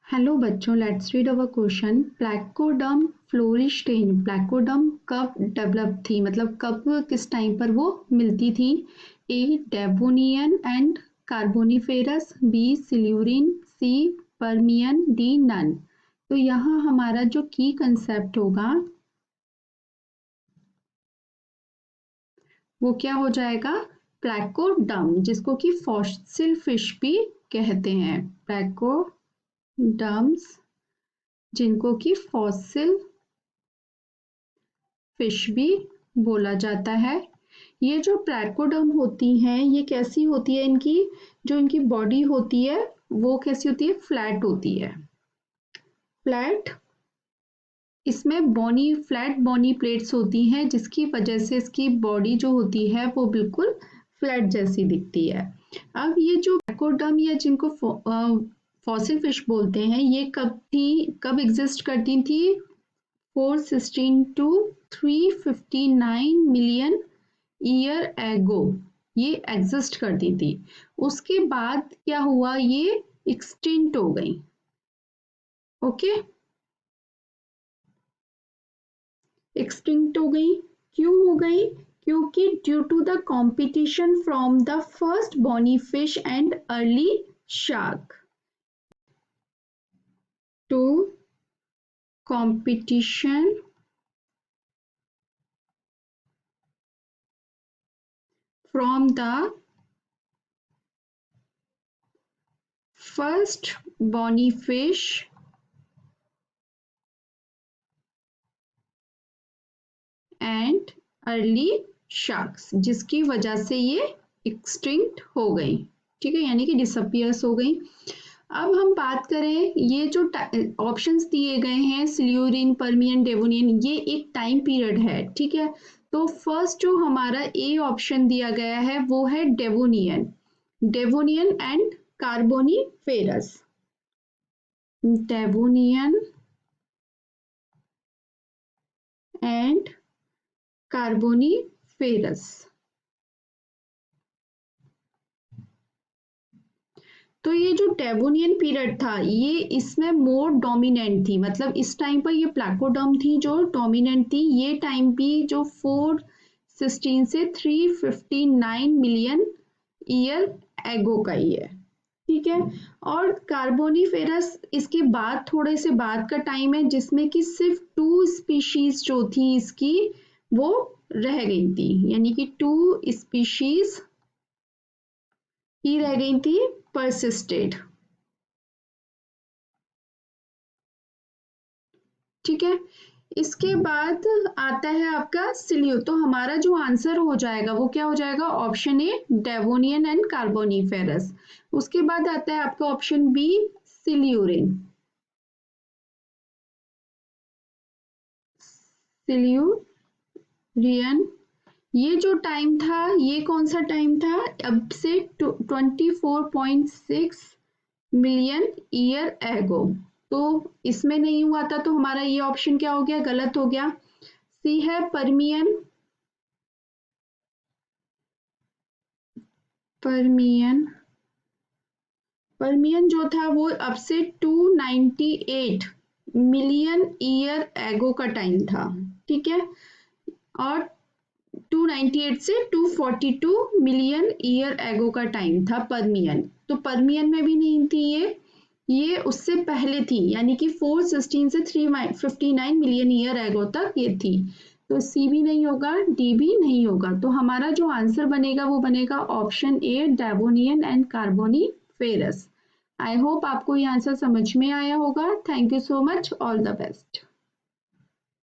Hello बच्चों, let's read our question. प्लैकोडर्म फ्लोरिस्टेन प्लैकोडर्म कब develop थी, मतलब कब किस टाइम पर वो मिलती थी? A Devonian and Carboniferous, B Silurian, C Permian, D none. तो यहाँ हमारा जो की कंसेप्ट होगा वो क्या हो जाएगा? प्लैकोडर्म, जिसको कि फॉसिल फिश भी कहते हैं। प्लैकोडर्म्स जिनको कि फॉसिल फिश भी बोला जाता है। ये जो प्लैकोडर्म होती हैं ये कैसी होती है? इनकी बॉडी होती है वो कैसी होती है? फ्लैट होती है। फ्लैट, इसमें फ्लैट बॉनी प्लेट्स होती हैं, जिसकी वजह से इसकी बॉडी जो होती है वो बिल्कुल फ्लैट जैसी दिखती है। अब ये जो प्लैकोडर्म या जिनको फॉसिल फिश बोलते हैं ये कब एग्जिस्ट करती थी? 416 टू 359 मिलियन ईयर एगो ये एग्जिस्ट करती थी। उसके बाद क्या हुआ? ये एक्सटिंक्ट हो गई। ओके, एक्सटिंक्ट हो गई। क्यों हो गई? क्योंकि due to the competition from the first bony fish and early shark, to competition from the first bony fish and early sharks, जिसकी वजह से ये एक्सटिंक्ट हो गई। ठीक है, यानी कि डिसअपियर्स हो गई। अब हम बात करें, ये जो ऑप्शंस दिए गए हैं सिल्यूरिन, पर्मियन, डेवोनियन, ये एक टाइम पीरियड है। ठीक है, तो फर्स्ट जो हमारा ए ऑप्शन दिया गया है वो है Devonian. Devonian and Carboniferous. Devonian and Carboniferous. तो ये जो डेवोनियन पीरियड था ये इसमें मोर डोमिनेंट थी, मतलब इस टाइम पर ये प्लैकोडर्म थी जो डोमिनेंट थी। ये टाइम भी जो 416 से 359 मिलियन ईयर एगो का ही है। ठीक है, और कार्बोनिफेरस इसके बाद थोड़े से बाद का टाइम है, जिसमें कि सिर्फ 2 स्पीशीज जो थी इसकी वो रह गई थी, यानी कि 2 स्पीशीज ही रह गई थी परसिस्टेड। ठीक है, इसके बाद आता है आपका सिल्यू। तो हमारा जो आंसर हो जाएगा वो क्या हो जाएगा? Option A Devonian and Carboniferous. उसके बाद आता है आपका ऑप्शन बी सिल्यूरिन। सिल्यूरियन, ये जो टाइम था ये कौन सा टाइम था? अब से 24.6 मिलियन ईयर एगो। तो इसमें नहीं हुआ था, तो हमारा ये ऑप्शन क्या हो गया? गलत हो गया। सी है पर्मियन। पर्मियन जो था वो अब से 298 मिलियन ईयर एगो का टाइम था। ठीक है, और 298 से 242 मिलियन ईयर एगो का टाइम था पर्मियन। तो पर्मियन में भी नहीं थी ये उससे पहले थी, यानी कि 416 से 359 मिलियन ईयर एगो तक ये थी। तो सी भी नहीं होगा, डी भी नहीं होगा। तो हमारा जो आंसर बनेगा वो बनेगा option A Devonian and Carboniferous. I hope आपको ये आंसर समझ में आया होगा। Thank you so much, all the best.